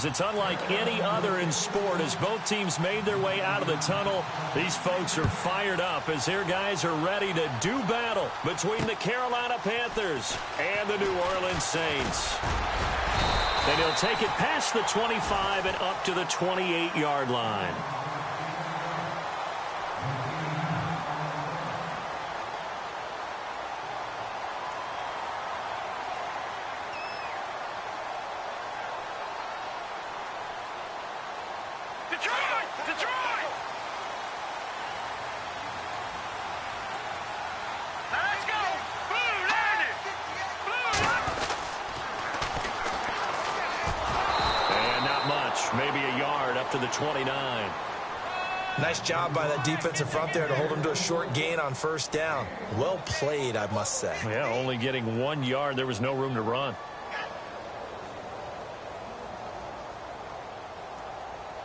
It's unlike any other in sport. As both teams made their way out of the tunnel, these folks are fired up as their guys are ready to do battle between the Carolina Panthers and the New Orleans Saints. And he'll take it past the 25 and up to the 28-yard line. Maybe a yard up to the 29. Nice job by that defensive front there to hold them to a short gain on first down. Well played, I must say. Yeah, only getting 1 yard. There was no room to run.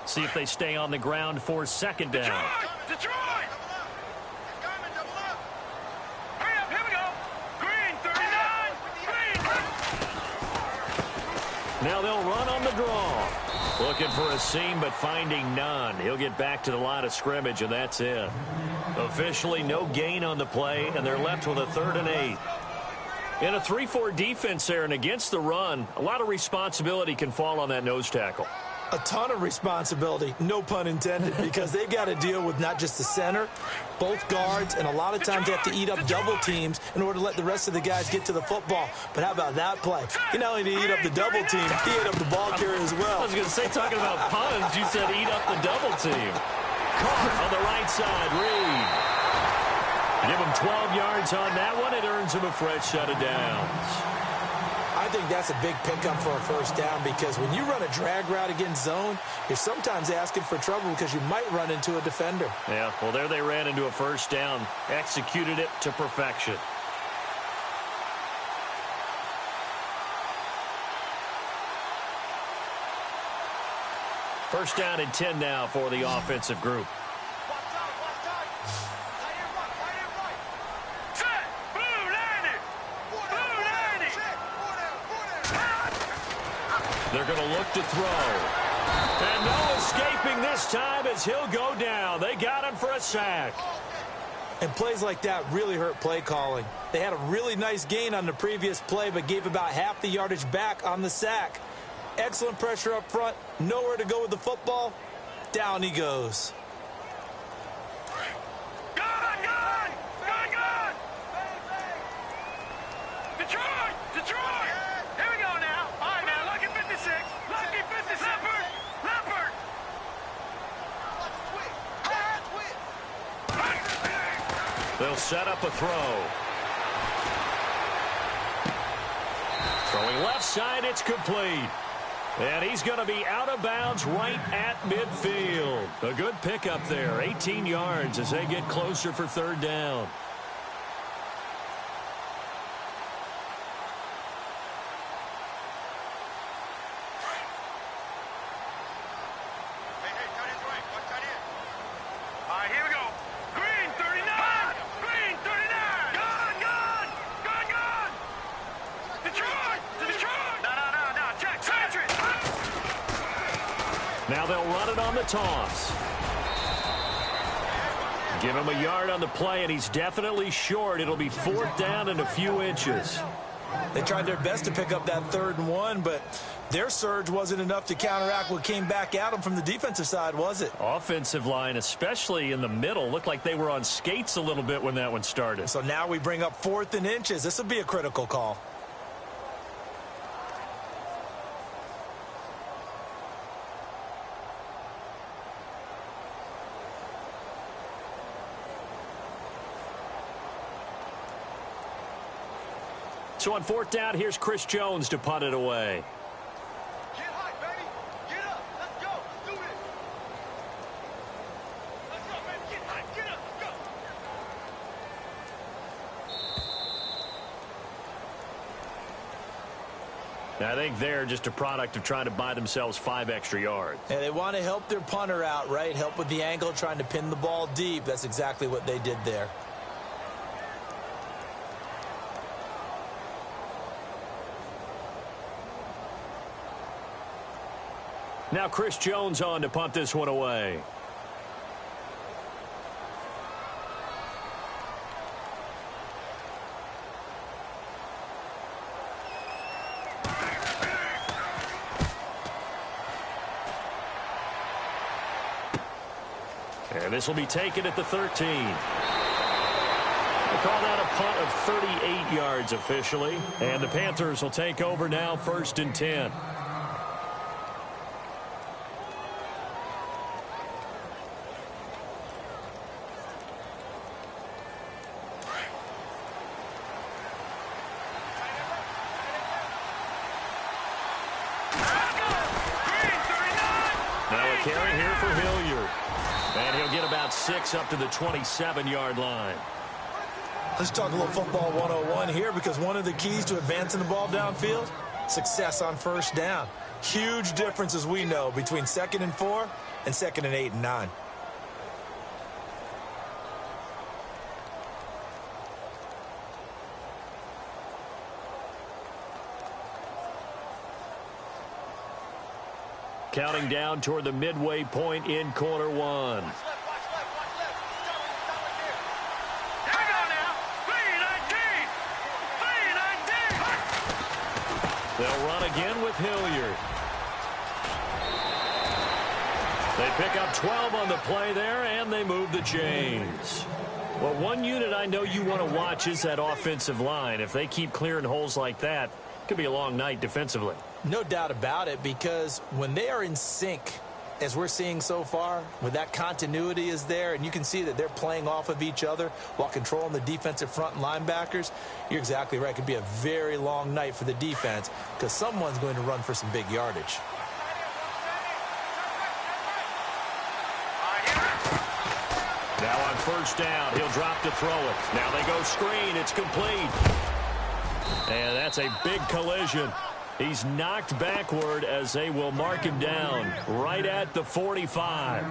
See if they stay on the ground for second down. Detroit! Hurry up, here we go. Green, 39. Green. Now they'll run on the draw. Looking for a seam, but finding none. He'll get back to the line of scrimmage, and that's it. Officially, no gain on the play, and they're left with a 3rd and 8. In a 3-4 defense there, and against the run, a lot of responsibility can fall on that nose tackle. A ton of responsibility, no pun intended, because they've got to deal with not just the center, both guards, and a lot of times they have to eat up double teams in order to let the rest of the guys get to the football. But how about that play? He not only did he eat up the double team, he ate up the ball carrier as well. I was going to say, talking about puns, you said eat up the double team. Caught on the right side, Reed. Give him 12 yards on that one. It earns him a fresh set of downs. I think that's a big pickup for a first down because when you run a drag route against zone, you're sometimes asking for trouble because you might run into a defender. Yeah, well, there they ran into a first down, executed it to perfection. First down and 10 now for the offensive group. They're going to look to throw. And no escaping this time as he'll go down. They got him for a sack. And plays like that really hurt play calling. They had a really nice gain on the previous play, but gave about half the yardage back on the sack. Excellent pressure up front. Nowhere to go with the football. Down he goes. They'll set up a throw. Throwing left side, it's complete. And he's going to be out of bounds right at midfield. A good pickup there, 18 yards as they get closer for 3rd down. Now they'll run it on the toss. Give him a yard on the play, and he's definitely short. It'll be 4th down and a few inches. They tried their best to pick up that 3rd and 1, but their surge wasn't enough to counteract what came back at them from the defensive side, was it? Offensive line, especially in the middle, looked like they were on skates a little bit when that one started. So now we bring up 4th and inches. This will be a critical call. So on 4th down, here's Chris Jones to punt it away. Get high, baby. Get up. Let's go. Let's do this. Let's go, baby. Get high. Get up. Let's go. I think they're just a product of trying to buy themselves 5 extra yards. And they want to help their punter out, right? Help with the angle, trying to pin the ball deep. That's exactly what they did there. Now Chris Jones on to punt this one away. And this will be taken at the 13. They call that a punt of 38 yards officially. And the Panthers will take over now, 1st and 10. Now a carry here for Hilliard. And he'll get about 6 up to the 27-yard line. Let's talk a little football 101 here, because one of the keys to advancing the ball downfield, success on 1st down. Huge difference, as we know, between 2nd and 4 and 2nd and 8 and 9. Counting down toward the midway point in quarter 1. Watch left, watch left, watch left. Stop right there. Here we go now. 3-19. 3-19. They'll run again with Hilliard. They pick up 12 on the play there, and they move the chains. Well, one unit I know you want to watch is that offensive line. If they keep clearing holes like that, it could be a long night defensively. No doubt about it, because when they are in sync, as we're seeing so far, when that continuity is there, and you can see that they're playing off of each other while controlling the defensive front linebackers, you're exactly right. It could be a very long night for the defense, because someone's going to run for some big yardage. Now on 1st down, he'll drop to throw it. Now they go screen. It's complete. And that's a big collision. He's knocked backward as they will mark him down right at the 45.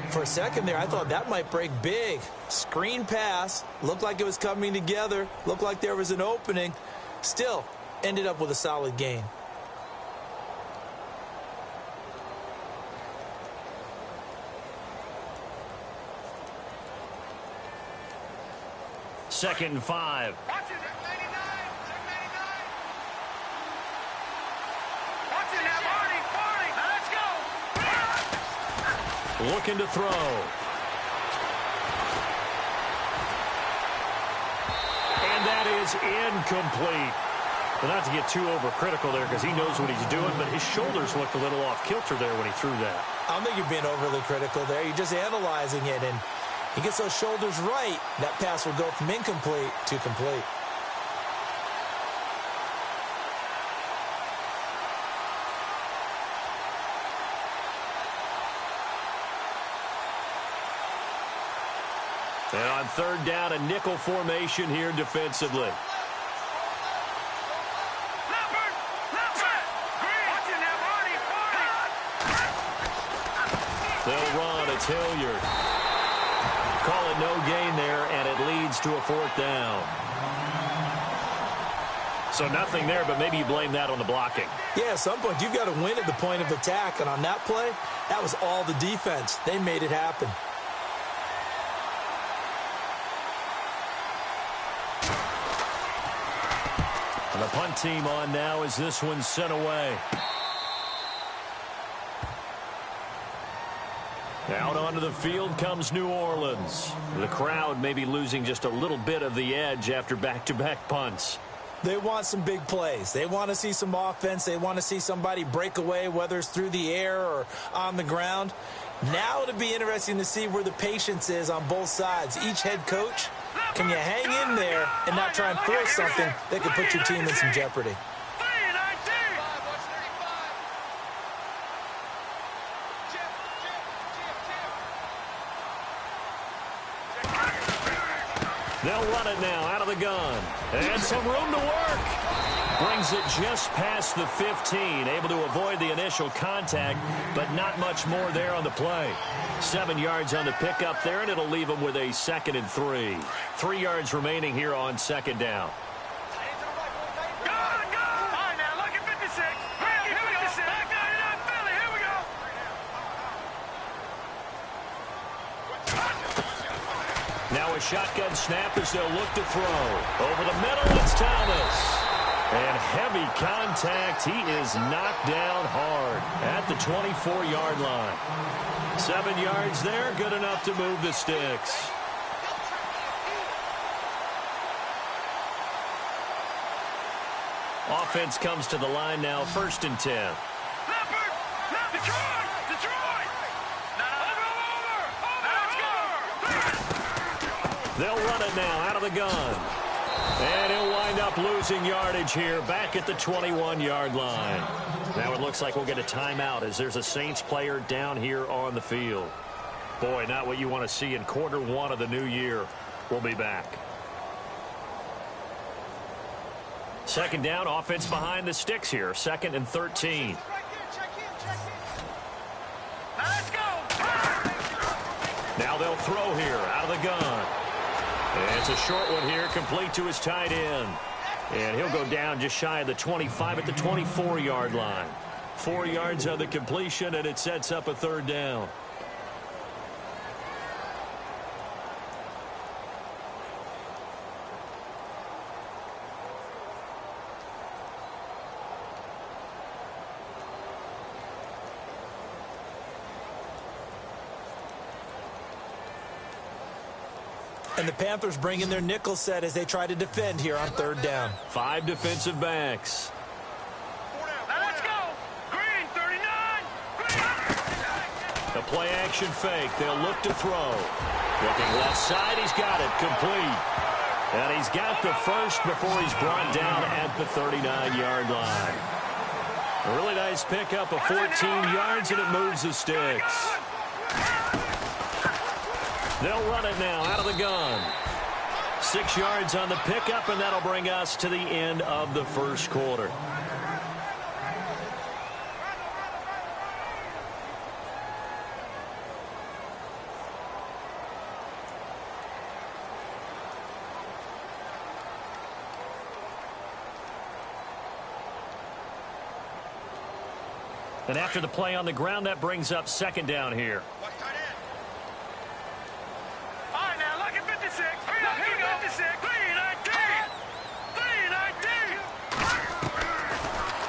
For a second there, I thought that might break big. Screen pass. Looked like it was coming together. Looked like there was an opening. Still, ended up with a solid gain. Second and 5. Watch it, 99. 99. Watch it now, Marty. Now let's go. Looking to throw. And that is incomplete. Well, not to get too overcritical there, because he knows what he's doing, but his shoulders looked a little off kilter there when he threw that. I don't think you're being overly critical there. You're just analyzing it, and he gets those shoulders right, that pass will go from incomplete to complete. And on 3rd down, a nickel formation here defensively. They'll run. It's Hilliard. Call it no gain there, and it leads to a 4th down. So nothing there, but maybe you blame that on the blocking. Yeah, at some point, you've got to win at the point of attack, and on that play, that was all the defense. They made it happen. And the punt team on now as this one's sent away. Out onto the field comes New Orleans. The crowd may be losing just a little bit of the edge after back-to-back punts. They want some big plays. They want to see some offense. They want to see somebody break away, whether it's through the air or on the ground. Now it'll be interesting to see where the patience is on both sides. Each head coach, can you hang in there and not try and force something that could put your team in some jeopardy? They'll run it now out of the gun. And some room to work. Brings it just past the 15. Able to avoid the initial contact, but not much more there on the play. 7 yards on the pickup there, and it'll leave them with a 2nd and 3. 3 yards remaining here on 2nd down. Now a shotgun snap as they'll look to throw. Over the middle, it's Thomas. And heavy contact. He is knocked down hard at the 24-yard line. 7 yards there, good enough to move the sticks. Offense comes to the line now, 1st and 10. They'll run it now out of the gun. And he'll wind up losing yardage here back at the 21-yard line. Now it looks like we'll get a timeout as there's a Saints player down here on the field. Boy, not what you want to see in quarter 1 of the new year. We'll be back. 2nd down, offense behind the sticks here. 2nd and 13. Now they'll throw here out of the gun. And it's a short one here, complete to his tight end. And he'll go down just shy of the 25 at the 24-yard line. 4 yards on the completion, and it sets up a 3rd down. And the Panthers bring in their nickel set as they try to defend here on 3rd down. 5 defensive backs. Let's go. Green, 39. The play action fake. They'll look to throw. Looking left side. He's got it. Complete. And he's got the first before he's brought down at the 39-yard line. A really nice pickup of 14 yards, and it moves the sticks. They'll run it now out of the gun. 6 yards on the pickup, and that'll bring us to the end of the 1st quarter. And after the play on the ground, that brings up 2nd down here.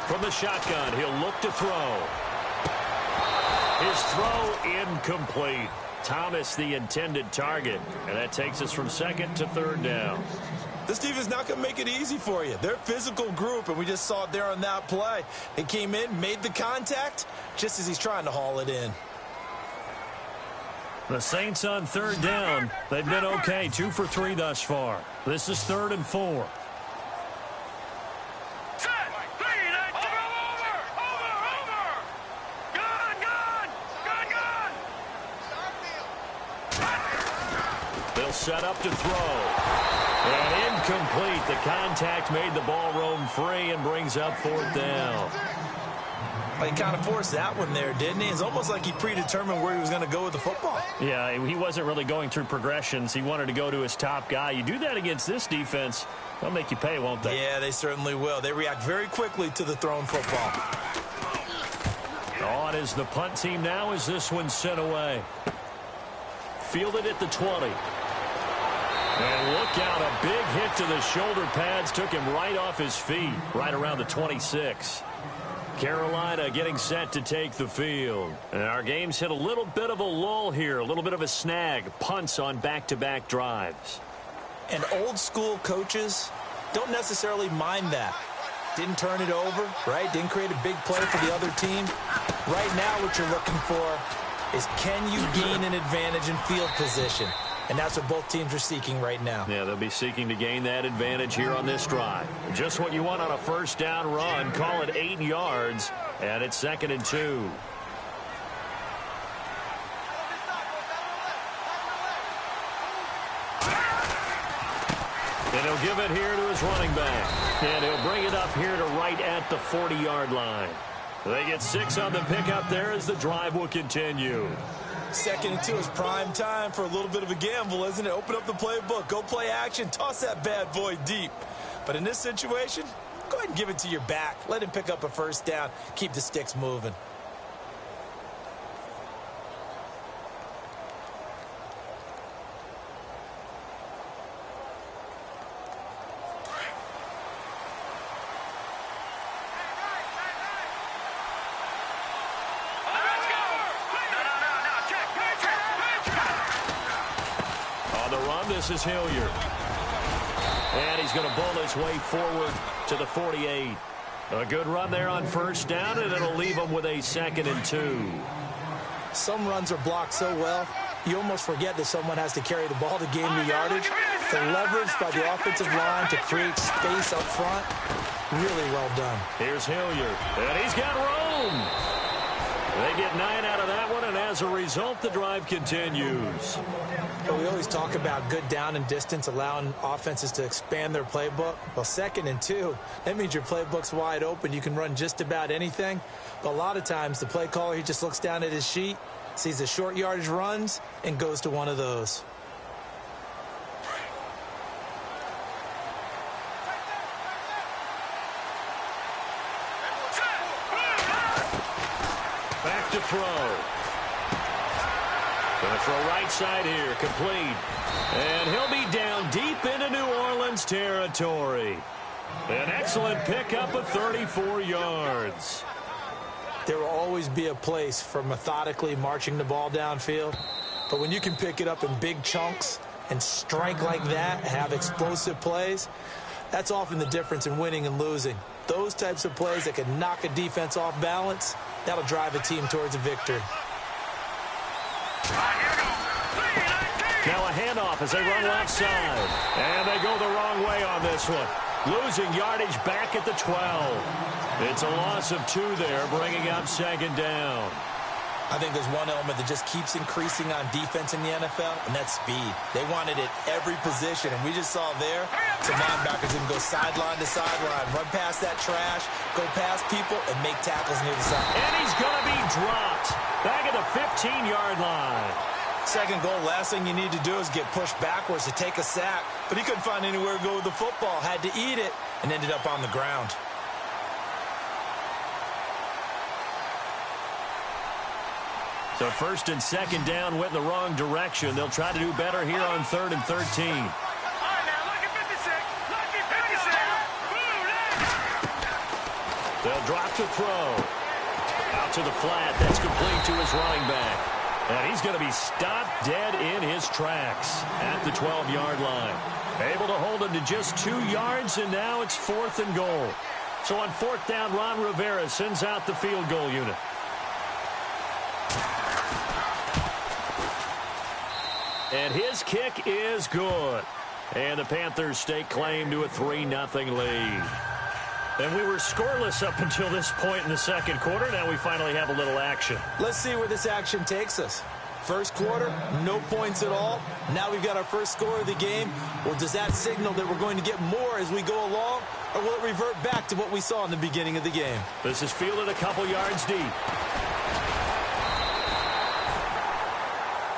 From the shotgun, he'll look to throw. His throw incomplete. Thomas the intended target. And that takes us from 2nd to 3rd down. This defense not going to make it easy for you. They're a physical group, and we just saw it there on that play. They came in, made the contact, just as he's trying to haul it in. The Saints on 3rd down. They've been okay, 2 for 3 thus far. This is 3rd and 4. They'll set up to throw. And incomplete. The contact made the ball roam free and brings up 4th down. He kind of forced that one there, didn't he? It's almost like he predetermined where he was going to go with the football. Yeah, he wasn't really going through progressions. He wanted to go to his top guy. You do that against this defense, they'll make you pay, won't they? Yeah, they certainly will. They react very quickly to the thrown football. On is the punt team now as this one's sent away. Fielded at the 20. And look out, a big hit to the shoulder pads took him right off his feet, right around the 26. Carolina getting set to take the field. And our game's hit a little bit of a lull here, a little bit of a snag. Punts on back-to-back drives. And old school coaches don't necessarily mind that. Didn't turn it over, right? Didn't create a big play for the other team. Right now what you're looking for is can you gain an advantage in field position? And that's what both teams are seeking right now. Yeah, they'll be seeking to gain that advantage here on this drive. Just what you want on a 1st down run. Call it 8 yards, and it's 2nd and 2. And he'll give it here to his running back. And he'll bring it up here to right at the 40-yard line. They get 6 on the pickup there as the drive will continue. 2nd and 2 is prime time for a little bit of a gamble, isn't it? Open up the playbook, go play action, toss that bad boy deep. But in this situation, go ahead and give it to your back. Let him pick up a 1st down, keep the sticks moving. On the run, this is Hilliard. And he's going to bull his way forward to the 48. A good run there on first down, and it'll leave him with a 2nd and 2. Some runs are blocked so well, you almost forget that someone has to carry the ball to gain the yardage. The leverage by the offensive line to create space up front, really well done. Here's Hilliard, and he's got room. They get 9 out of that one, and as a result, the drive continues. Well, we always talk about good down and distance, allowing offenses to expand their playbook. Well, 2nd and 2, that means your playbook's wide open. You can run just about anything. But a lot of times, the play caller, he just looks down at his sheet, sees the short yardage runs, and goes to one of those. Back to throw. Going to throw right side here, complete. And he'll be down deep into New Orleans territory. An excellent pickup of 34 yards. There will always be a place for methodically marching the ball downfield. But when you can pick it up in big chunks and strike like that, have explosive plays, that's often the difference in winning and losing. Those types of plays that can knock a defense off balance, that'll drive a team towards a victory. Now a handoff as they run left side. And they go the wrong way on this one. Losing yardage back at the 12. It's a loss of 2 there, bringing up 2nd down. I think there's one element that just keeps increasing on defense in the NFL, and that's speed. They want it at every position, and we just saw there some linebackers can go sideline to sideline, run past that trash, go past people, and make tackles near the side. And he's going to be dropped back at the 15-yard line. 2nd goal, last thing you need to do is get pushed backwards to take a sack, but he couldn't find anywhere to go with the football, had to eat it, and ended up on the ground. So 1st and 2nd down went in the wrong direction. They'll try to do better here on 3rd and 13. They'll drop to throw. Out to the flat. That's complete to his running back. And he's going to be stopped dead in his tracks at the 12-yard line. Able to hold him to just 2 yards, and now it's 4th and goal. So on 4th down, Ron Rivera sends out the field goal unit. And his kick is good. And the Panthers stake claim to a 3-0 lead. And we were scoreless up until this point in the 2nd quarter. Now we finally have a little action. Let's see where this action takes us. First quarter, no points at all. Now we've got our first score of the game. Well, does that signal that we're going to get more as we go along? Or will it revert back to what we saw in the beginning of the game? This is fielded a couple yards deep.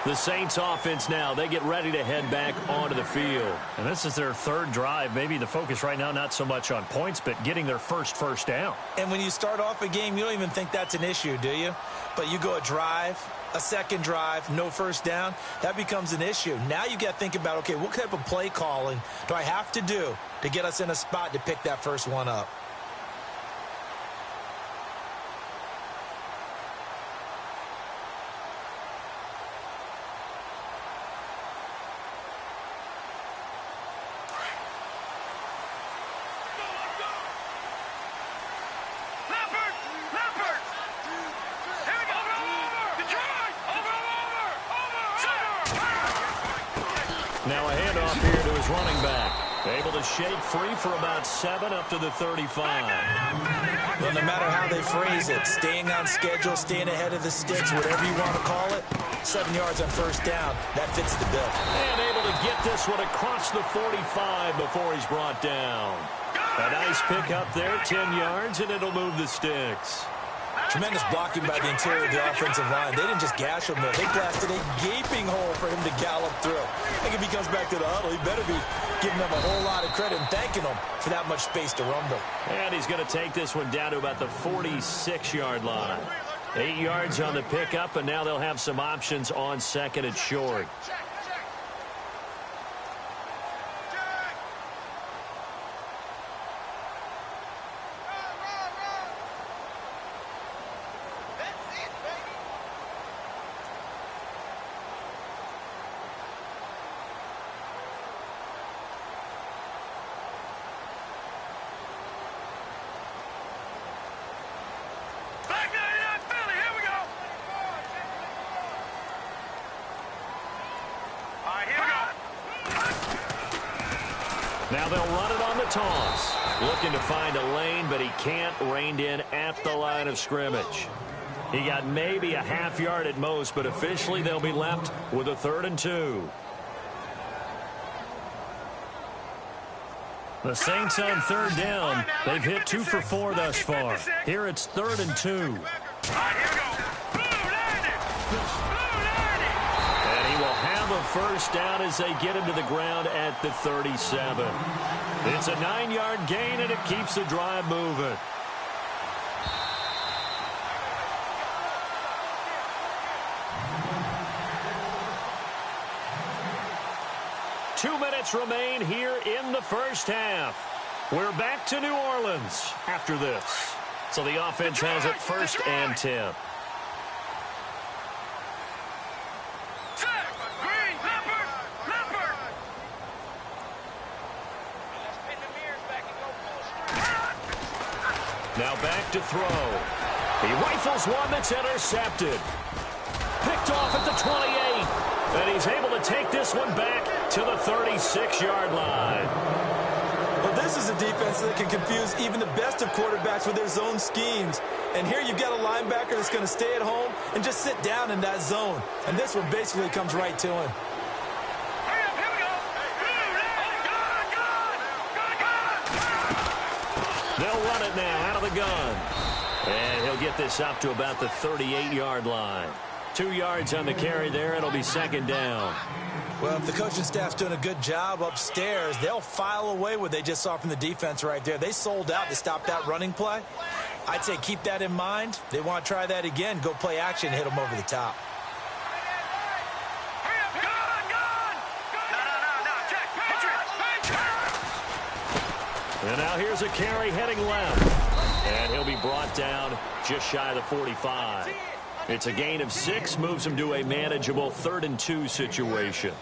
The Saints offense now, they get ready to head back onto the field. And this is their 3rd drive. Maybe the focus right now not so much on points, but getting their first down. And when you start off a game, you don't even think that's an issue, do you? But you go a drive, a 2nd drive, no first down, that becomes an issue. Now you got to think about, okay, what type of play calling do I have to do to get us in a spot to pick that first one up? Now a handoff here to his running back. Able to shake free for about 7 up to the 35. Well, no matter how they phrase it, staying on schedule, staying ahead of the sticks, whatever you want to call it, 7 yards on first down, that fits the bill. And able to get this one across the 45 before he's brought down. A nice pick up there, 10 yards, and it'll move the sticks. Tremendous blocking by the interior of the offensive line. They didn't just gash him there. They blasted a gaping hole for him to gallop through. I think if he comes back to the huddle, he better be giving them a whole lot of credit and thanking them for that much space to rumble. And he's going to take this one down to about the 46-yard line. 8 yards on the pickup, and now they'll have some options on 2nd and short. Now they'll run it on the toss. Looking to find a lane, but he can't. Reined in at the line of scrimmage. He got maybe a half yard at most, but officially they'll be left with a 3rd and 2. The Saints on 3rd down. They've hit 2 for 4 thus far. Here it's 3rd and 2. And he will have a first down as they get him to the ground at the 37. It's a 9-yard gain, and it keeps the drive moving. Two minutes remain here in the first half. We're back to New Orleans after this. So the offense has it 1st and 10. Now back to throw. He rifles one that's intercepted. Picked off at the 28. And he's able to take this one back to the 36-yard line. Well, this is a defense that can confuse even the best of quarterbacks with their zone schemes. And here you've got a linebacker that's going to stay at home and just sit down in that zone. And this one basically comes right to him. They'll run it now out of the gun. And he'll get this up to about the 38-yard line. 2 yards on the carry there. It'll be 2nd down. Well, if the coaching staff's doing a good job upstairs, they'll file away what they just saw from the defense right there. They sold out to stop that running play. I'd say keep that in mind. They want to try that again. Go play action, hit them over the top. And now here's a carry heading left. And he'll be brought down just shy of the 45. It's a gain of 6, moves him to a manageable 3rd and 2 situation.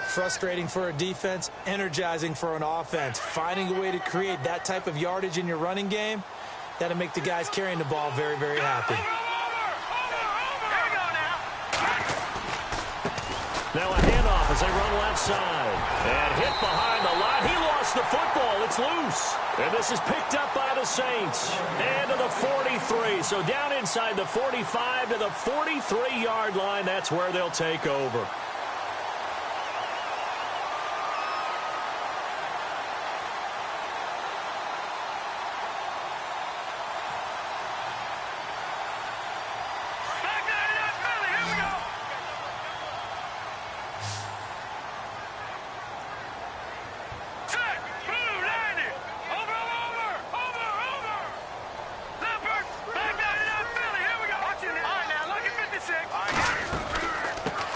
Frustrating for a defense, energizing for an offense. Finding a way to create that type of yardage in your running game, that'll make the guys carrying the ball very, very happy. Now a handoff as they run left side. And hit behind the line. He lost the football. It's loose. And this is picked up by the Saints. And to the 43. So down inside the 45 to the 43-yard line. That's where they'll take over.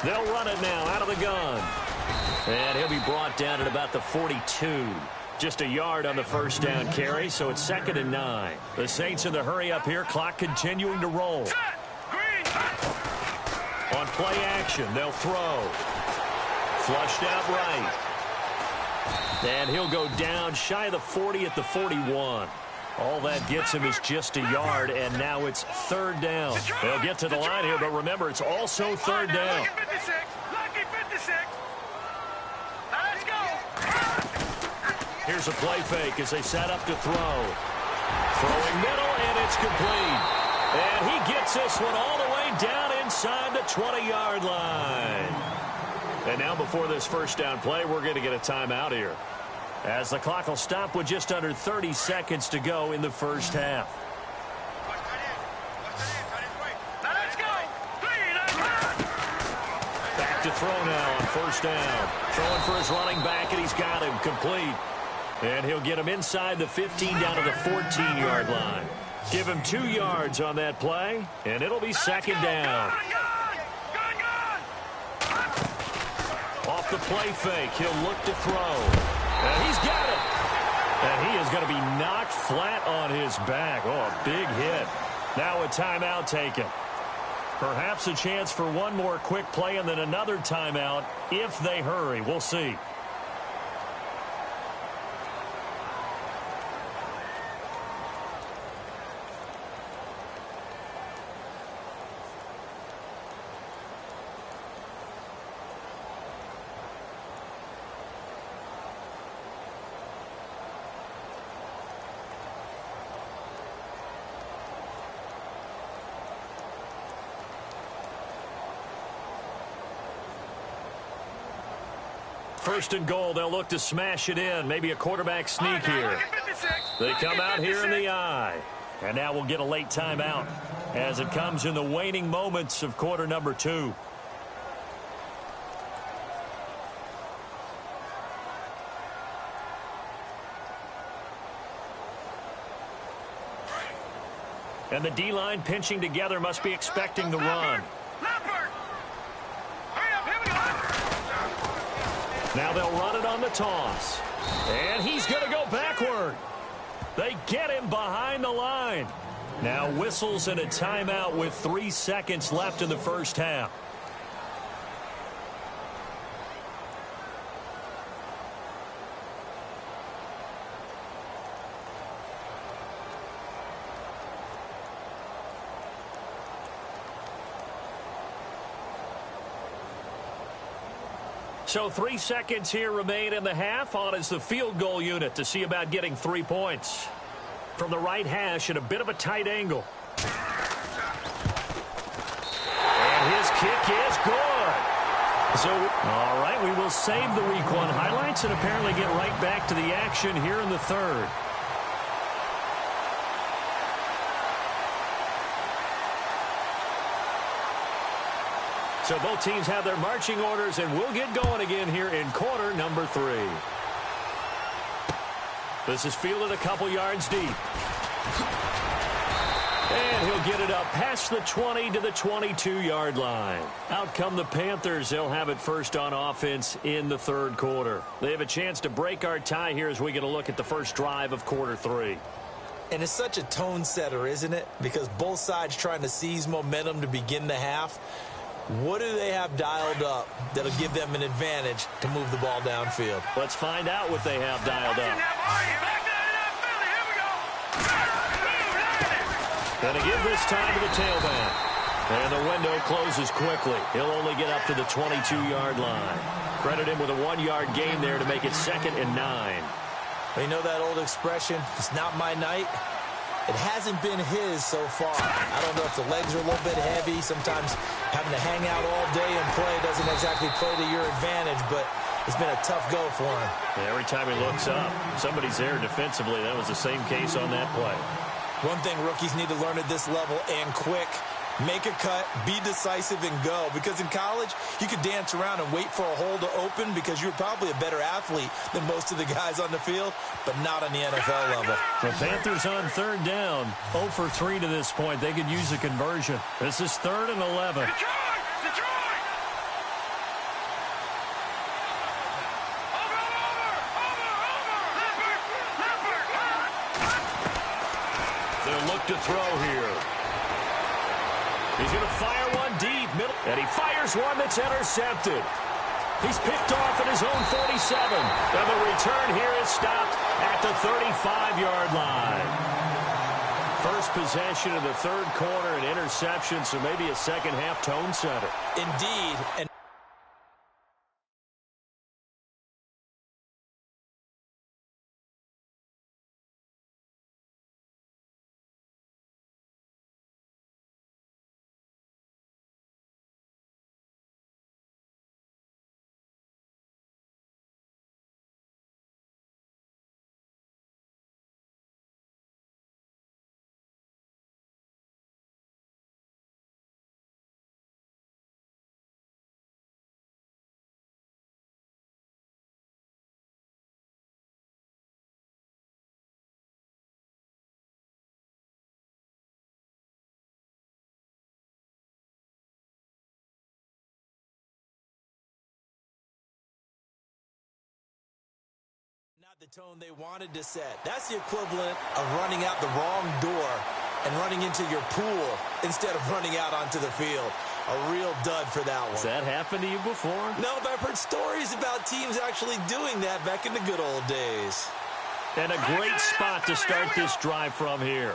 They'll run it now out of the gun. And he'll be brought down at about the 42. Just a yard on the first down carry, so it's 2nd and 9. The Saints in the hurry up here, clock continuing to roll. On play action, they'll throw. Flushed out right. And he'll go down shy of the 40 at the 41. All that gets him is just a yard, and now it's 3rd down. They'll get to the line here, but remember, it's also 3rd down. Here's a play fake as they set up to throw. Throwing middle, and it's complete. And he gets this one all the way down inside the 20-yard line. And now before this first down play, we're going to get a timeout here, as the clock will stop with just under 30 seconds to go in the first half. Back to throw now on first down. Throwing for his running back, and he's got him complete. And he'll get him inside the 15 down to the 14-yard line. Give him 2 yards on that play, and it'll be 2nd down. Off the play fake, he'll look to throw. And he's got it. And he is going to be knocked flat on his back. Oh, a big hit. Now a timeout taken. Perhaps a chance for one more quick play and then another timeout if they hurry. We'll see. First and goal, they'll look to smash it in. Maybe a quarterback sneak here. They come out here in the eye. And now we'll get a late timeout as it comes in the waning moments of quarter number 2. And the D-line pinching together must be expecting the run. Now they'll run it on the toss. And he's going to go backward. They get him behind the line. Now whistles and a timeout with 3 seconds left in the first half. So 3 seconds here remain in the half. On is the field goal unit to see about getting 3 points. From the right hash at a bit of a tight angle. And his kick is good. So, all right, we will save the Week 1 highlights and apparently get right back to the action here in the third. So both teams have their marching orders, and we'll get going again here in quarter number 3. This is fielded a couple yards deep. And he'll get it up past the 20 to the 22-yard line. Out come the Panthers. They'll have it first on offense in the third quarter. They have a chance to break our tie here as we get a look at the first drive of quarter 3. And it's such a tone setter, isn't it? Because both sides trying to seize momentum to begin the half. What do they have dialed up that'll give them an advantage to move the ball downfield? Let's find out what they have dialed up. And a give this time to the tailback. And the window closes quickly. He'll only get up to the 22-yard line. Credit him with a 1-yard gain there to make it 2nd and 9. You know that old expression, it's not my night? It hasn't been his so far. I don't know if the legs are a little bit heavy. Sometimes having to hang out all day and play doesn't exactly play to your advantage, but it's been a tough go for him. Yeah, every time he looks up, somebody's there defensively. That was the same case on that play. One thing rookies need to learn at this level, and quick, make a cut, be decisive, and go. Because in college, you could dance around and wait for a hole to open because you're probably a better athlete than most of the guys on the field, but not on the NFL level. The Panthers on third down, 0 for 3 to this point. They could use a conversion. This is 3rd and 11. They'll look to throw here. He's going to fire one deep, middle, and he fires one that's intercepted. He's picked off at his own 47. And the return here is stopped at the 35-yard line. First possession of the third quarter, an interception, so maybe a second-half tone setter. Indeed. And not the tone they wanted to set. That's the equivalent of running out the wrong door and running into your pool instead of running out onto the field. A real dud for that one. Has that happened to you before? No, but I've heard stories about teams actually doing that back in the good old days. And a great spot to start this drive from here.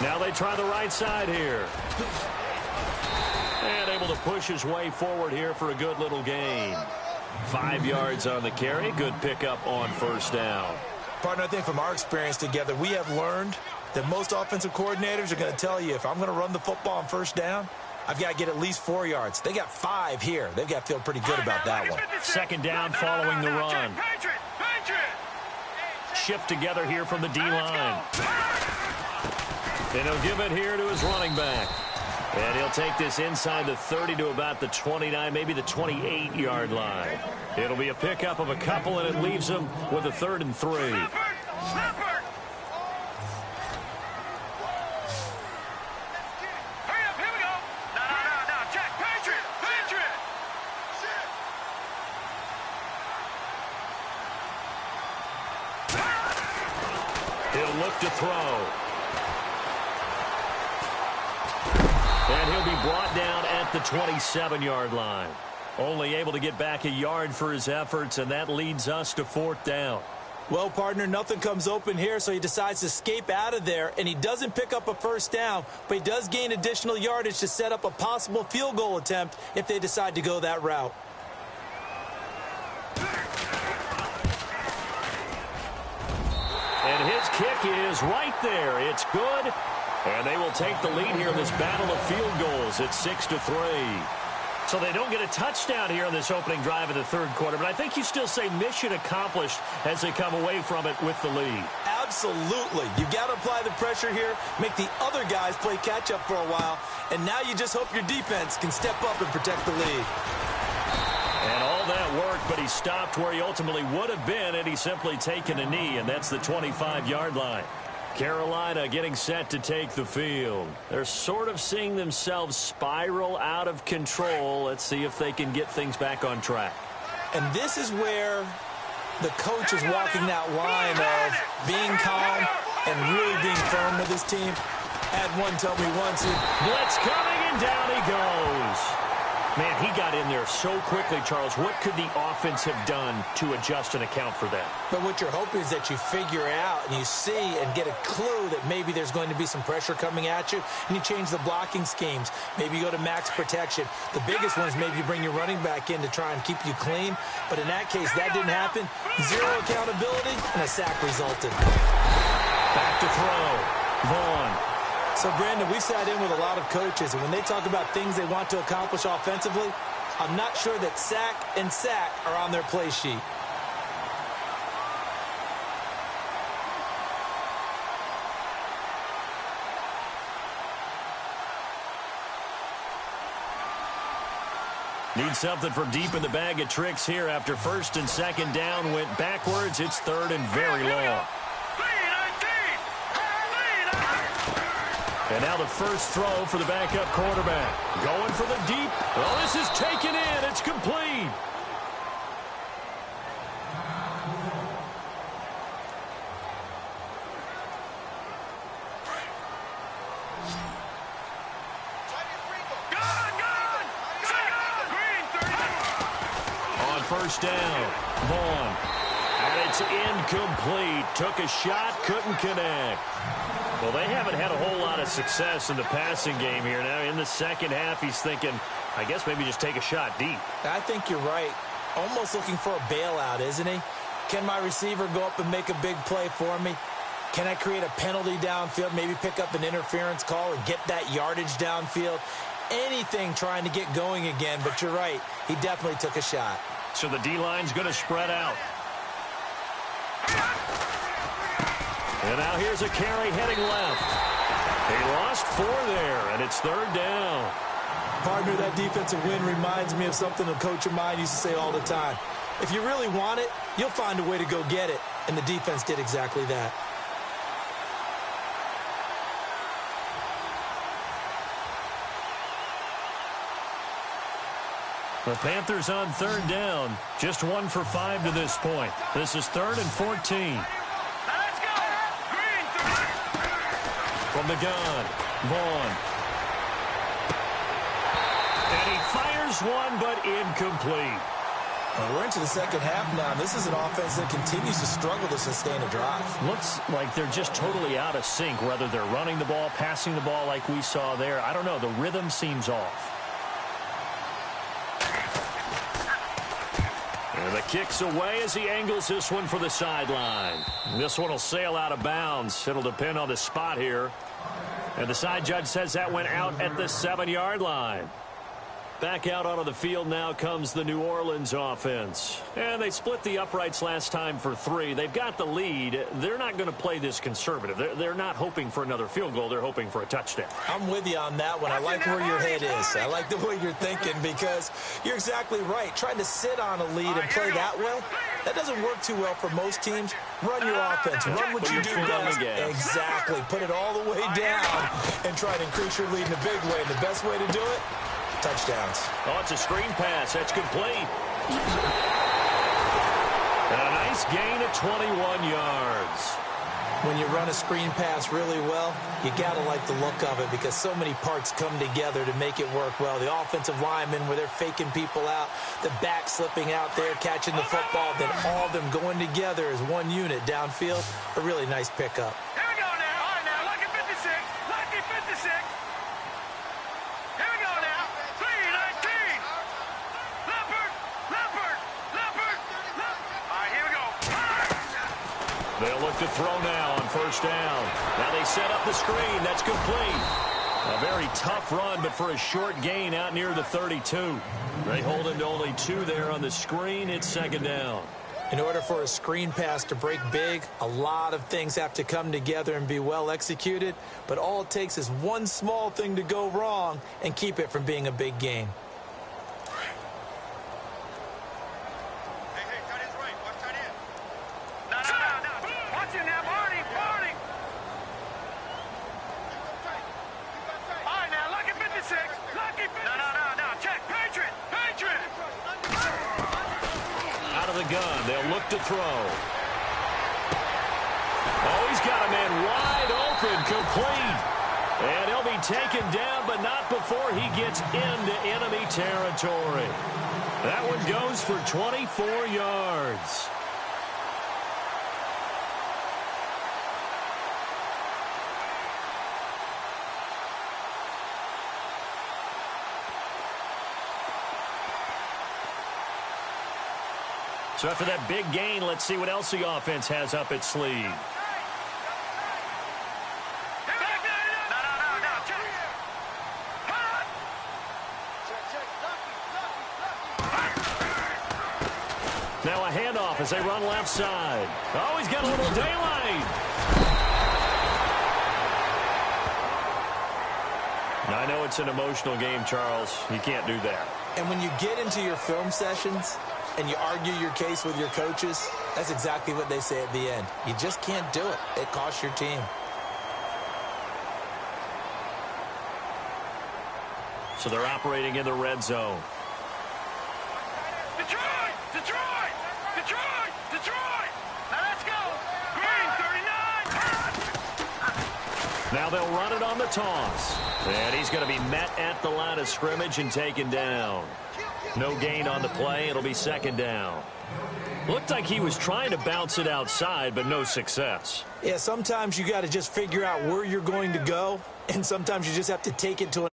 Now they try the right side here. And able to push his way forward here for a good little gain. 5 yards on the carry. Good pickup on first down. Partner, I think from our experience together, we have learned that most offensive coordinators are going to tell you, if I'm going to run the football on first down, I've got to get at least 4 yards. They got 5 here. They've got to feel pretty good about that one. Second down following the run. Shift together here from the D-line. And he'll give it here to his running back. And he'll take this inside the 30 to about the 29, maybe the 28-yard line. It'll be a pickup of a couple, and it leaves him with a 3rd and 3. Hurry up, here we go. No, check, Patriot. He'll look to throw. And he'll be brought down at the 27-yard line. Only able to get back a yard for his efforts, and that leads us to 4th down. Well, partner, nothing comes open here, so he decides to escape out of there, and he doesn't pick up a first down, but he does gain additional yardage to set up a possible field goal attempt if they decide to go that route. And his kick is right there. It's good. And they will take the lead here in this battle of field goals at 6-3. So they don't get a touchdown here in this opening drive of the 3rd quarter, but I think you still say mission accomplished as they come away from it with the lead. Absolutely. You've got to apply the pressure here, make the other guys play catch-up for a while, and now you just hope your defense can step up and protect the lead. And all that work, but he stopped where he ultimately would have been, and he's simply taken a knee, and that's the 25-yard line. Carolina getting set to take the field. They're sort of seeing themselves spiral out of control. Let's see if they can get things back on track. And this is where the coach is walking that line of being calm and really being firm with his team. Had one tell me once. Blitz coming, and down he goes. Man, he got in there so quickly, Charles. What could the offense have done to adjust and account for that? But what you're hoping is that you figure out and you see and get a clue that maybe there's going to be some pressure coming at you, and you change the blocking schemes. Maybe you go to max protection. The biggest one is maybe you bring your running back in to try and keep you clean. But in that case, that didn't happen. 0 accountability, and a sack resulted. Back to throw. Vaughn. So, Brandon, we've sat in with a lot of coaches, and when they talk about things they want to accomplish offensively, I'm not sure that sack and sack are on their play sheet. Need something from deep in the bag of tricks here after 1st and 2nd down went backwards. It's 3rd and very long. And now the first throw for the backup quarterback. Going for the deep. Oh, this is taken in. It's complete. On 1st down, Vaughn. And it's incomplete. Took a shot, couldn't connect. Well, they haven't had a whole lot of success in the passing game here. Now, in the 2nd half, he's thinking, I guess maybe just take a shot deep. I think you're right. Almost looking for a bailout, isn't he? Can my receiver go up and make a big play for me? Can I create a penalty downfield, maybe pick up an interference call and get that yardage downfield? Anything trying to get going again, but you're right. He definitely took a shot. So the D-line's going to spread out. And now here's a carry heading left. He lost 4 there, and it's 3rd down. Partner, that defensive win reminds me of something a coach of mine used to say all the time. If you really want it, you'll find a way to go get it. And the defense did exactly that. The Panthers on 3rd down. Just 1 for 5 to this point. This is 3rd and 14. From the gun, Vaughn. And he fires one, but incomplete. Well, we're into the 2nd half now. This is an offense that continues to struggle to sustain a drive. Looks like they're just totally out of sync, whether they're running the ball, passing the ball like we saw there. I don't know. The rhythm seems off. And the kick's away as he angles this one for the sideline. This one will sail out of bounds. It'll depend on the spot here. And the side judge says that went out at the 7-yard line. Back out onto the field now comes the New Orleans offense. And they split the uprights last time for 3. They've got the lead. They're not going to play this conservative. They're not hoping for another field goal. They're hoping for a touchdown. I'm with you on that one. I like where your head is. I like the way you're thinking because you're exactly right. Trying to sit on a lead and play that way, that doesn't work too well for most teams. Run your offense. Run what you do best. Exactly. Put it all the way down and try to increase your lead in a big way. And the best way to do it, touchdowns. Oh, it's a screen pass. That's complete. And a nice gain of 21 yards. When you run a screen pass really well, you got to like the look of it because so many parts come together to make it work well. The offensive linemen where they're faking people out, the back slipping out there, catching the football, then all of them going together as one unit downfield. A really nice pickup. Here we go now. All right, now, lucky 56. Lucky 56. Here we go now. 319. Leopard. Leopard. Leopard. All right, here we go. They'll look to throw now on first down. Now they set up the screen. That's complete. A very tough run, but for a short gain out near the 32. They hold him to only 2 there on the screen. It's second down. In order for a screen pass to break big, a lot of things have to come together and be well executed. But all it takes is one small thing to go wrong and keep it from being a big game. Hey, tight end's right. Watch tight end. No. Watch it now, Barney. All right, now, lucky 56. Lucky 56. No. Check. Patriot. Out of the gun. They'll look to throw. Oh, he's got a man wide open, complete. And he'll be taken down, but not before he gets into enemy territory. That one goes for 24 yards. So after that big gain, let's see what else the offense has up its sleeve. No. Check. Lucky. Now a handoff as they run left side. Oh, he's got a little daylight. Now, I know it's an emotional game, Charles. You can't do that. And when you get into your film sessions and you argue your case with your coaches, that's exactly what they say at the end. You just can't do it. It costs your team. So they're operating in the red zone. Detroit. Now let's go. Green 39. Now they'll run it on the toss. And he's going to be met at the line of scrimmage and taken down. No gain on the play. It'll be second down. Looked like he was trying to bounce it outside, but no success. Yeah, sometimes you got to just figure out where you're going to go, and sometimes you just have to take it to